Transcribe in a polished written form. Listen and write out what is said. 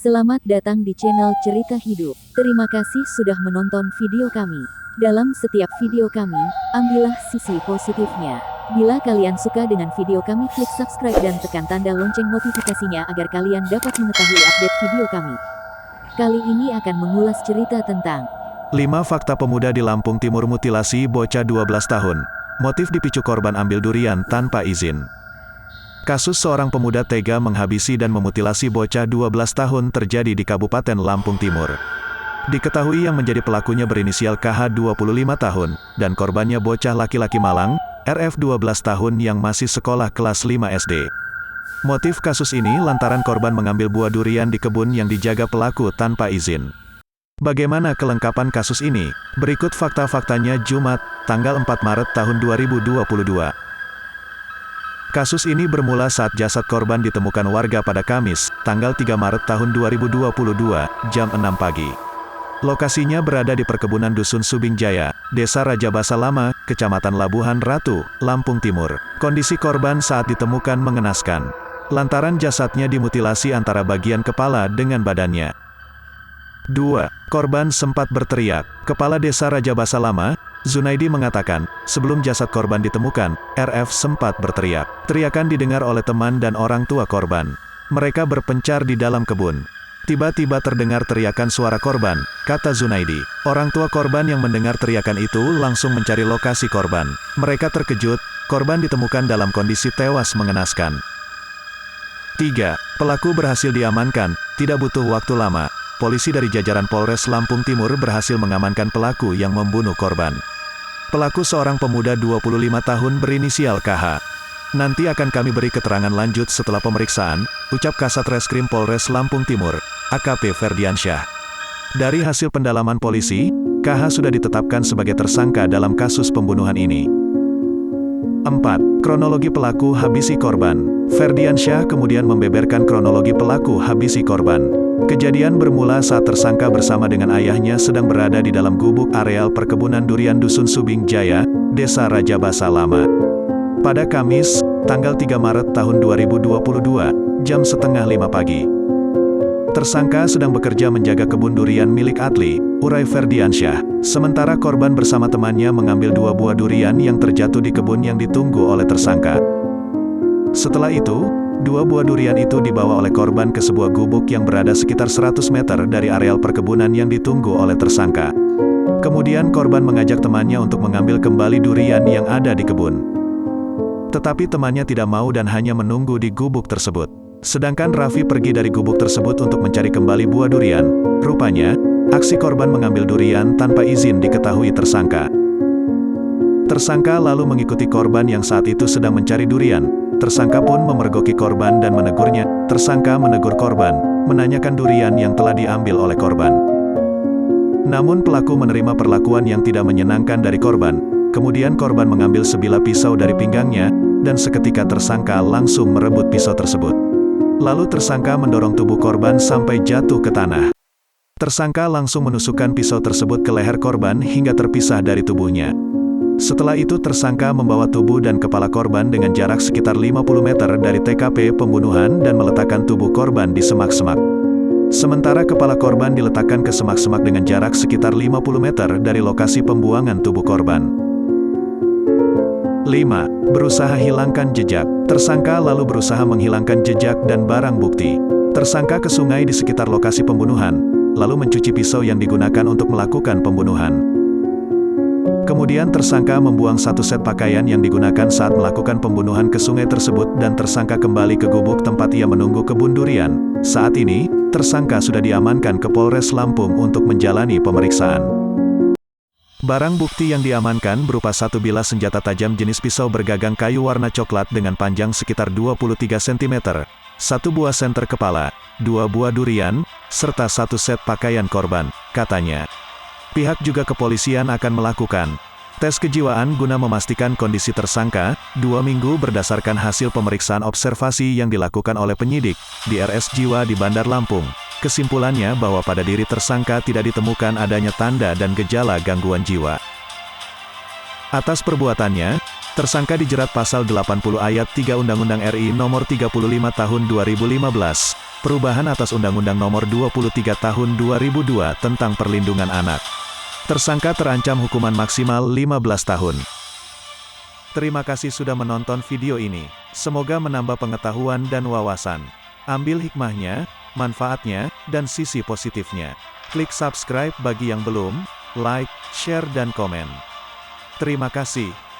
Selamat datang di channel Cerita Hidup. Terima kasih sudah menonton video kami. Dalam setiap video kami, ambillah sisi positifnya. Bila kalian suka dengan video kami, klik subscribe dan tekan tanda lonceng notifikasinya agar kalian dapat mengetahui update video kami. Kali ini akan mengulas cerita tentang 5 fakta pemuda di Lampung Timur mutilasi bocah 12 tahun. Motif dipicu korban ambil durian tanpa izin. Kasus seorang pemuda tega menghabisi dan memutilasi bocah 12 tahun terjadi di Kabupaten Lampung Timur. Diketahui yang menjadi pelakunya berinisial KH 25 tahun, dan korbannya bocah laki-laki Malang, RF 12 tahun yang masih sekolah kelas 5 SD. Motif kasus ini lantaran korban mengambil buah durian di kebun yang dijaga pelaku tanpa izin. Bagaimana kelengkapan kasus ini? Berikut fakta-faktanya Jumat, tanggal 4 Maret tahun 2022. Kasus ini bermula saat jasad korban ditemukan warga pada Kamis, tanggal 3 Maret tahun 2022, jam 6 pagi. Lokasinya berada di perkebunan Dusun Subing Jaya, Desa Raja Basa Lama, Kecamatan Labuhan Ratu, Lampung Timur. Kondisi korban saat ditemukan mengenaskan. Lantaran jasadnya dimutilasi antara bagian kepala dengan badannya. 2. Korban sempat berteriak. Kepala Desa Raja Basa Lama, Zunaidi mengatakan, sebelum jasad korban ditemukan, RF sempat berteriak. Teriakan didengar oleh teman dan orang tua korban. Mereka berpencar di dalam kebun. Tiba-tiba terdengar teriakan suara korban, kata Zunaidi. Orang tua korban yang mendengar teriakan itu langsung mencari lokasi korban. Mereka terkejut, korban ditemukan dalam kondisi tewas mengenaskan. 3. Pelaku berhasil diamankan, tidak butuh waktu lama. Polisi dari jajaran Polres Lampung Timur berhasil mengamankan pelaku yang membunuh korban. Pelaku seorang pemuda 25 tahun berinisial KH. Nanti akan kami beri keterangan lanjut setelah pemeriksaan, ucap Kasat Reskrim Polres Lampung Timur, AKP Ferdiansyah. Dari hasil pendalaman polisi, KH sudah ditetapkan sebagai tersangka dalam kasus pembunuhan ini. 4. Kronologi pelaku habisi korban. Ferdiansyah kemudian membeberkan kronologi pelaku habisi korban. Kejadian bermula saat tersangka bersama dengan ayahnya sedang berada di dalam gubuk areal perkebunan durian Dusun Subing Jaya, Desa Raja Basa Lama. Pada Kamis, tanggal 3 Maret tahun 2022, jam setengah 5 pagi. Tersangka sedang bekerja menjaga kebun durian milik Atli, urai Ferdiansyah. Sementara korban bersama temannya mengambil 2 buah durian yang terjatuh di kebun yang ditunggu oleh tersangka. Setelah itu, 2 buah durian itu dibawa oleh korban ke sebuah gubuk yang berada sekitar 100 meter dari areal perkebunan yang ditunggu oleh tersangka. Kemudian korban mengajak temannya untuk mengambil kembali durian yang ada di kebun. Tetapi temannya tidak mau dan hanya menunggu di gubuk tersebut. Sedangkan Raffi pergi dari gubuk tersebut untuk mencari kembali buah durian. Rupanya, aksi korban mengambil durian tanpa izin diketahui tersangka. Tersangka lalu mengikuti korban yang saat itu sedang mencari durian. Tersangka pun memergoki korban dan menegurnya. Tersangka menegur korban, menanyakan durian yang telah diambil oleh korban. Namun pelaku menerima perlakuan yang tidak menyenangkan dari korban. Kemudian korban mengambil sebilah pisau dari pinggangnya, dan seketika tersangka langsung merebut pisau tersebut. Lalu tersangka mendorong tubuh korban sampai jatuh ke tanah. Tersangka langsung menusukkan pisau tersebut ke leher korban hingga terpisah dari tubuhnya. Setelah itu tersangka membawa tubuh dan kepala korban dengan jarak sekitar 50 meter dari TKP pembunuhan dan meletakkan tubuh korban di semak-semak. Sementara kepala korban diletakkan ke semak-semak dengan jarak sekitar 50 meter dari lokasi pembuangan tubuh korban. 5. Berusaha hilangkan jejak. Tersangka lalu berusaha menghilangkan jejak dan barang bukti. Tersangka ke sungai di sekitar lokasi pembunuhan, lalu mencuci pisau yang digunakan untuk melakukan pembunuhan. Kemudian tersangka membuang 1 set pakaian yang digunakan saat melakukan pembunuhan ke sungai tersebut dan tersangka kembali ke gubuk tempat ia menunggu kebun durian. Saat ini, tersangka sudah diamankan ke Polres Lampung untuk menjalani pemeriksaan. Barang bukti yang diamankan berupa 1 bilah senjata tajam jenis pisau bergagang kayu warna coklat dengan panjang sekitar 23 cm, 1 buah senter kepala, 2 buah durian, serta 1 set pakaian korban, katanya. Pihak juga kepolisian akan melakukan tes kejiwaan guna memastikan kondisi tersangka, 2 minggu berdasarkan hasil pemeriksaan observasi yang dilakukan oleh penyidik di RS Jiwa di Bandar Lampung. Kesimpulannya bahwa pada diri tersangka tidak ditemukan adanya tanda dan gejala gangguan jiwa. Atas perbuatannya, Tersangka dijerat pasal 80 ayat 3 Undang-Undang RI Nomor 35 Tahun 2015, perubahan atas Undang-Undang Nomor 23 Tahun 2002 tentang Perlindungan Anak. Tersangka terancam hukuman maksimal 15 tahun. Terima kasih sudah menonton video ini. Semoga menambah pengetahuan dan wawasan. Ambil hikmahnya, manfaatnya, dan sisi positifnya. Klik subscribe bagi yang belum, like, share dan komen. Terima kasih.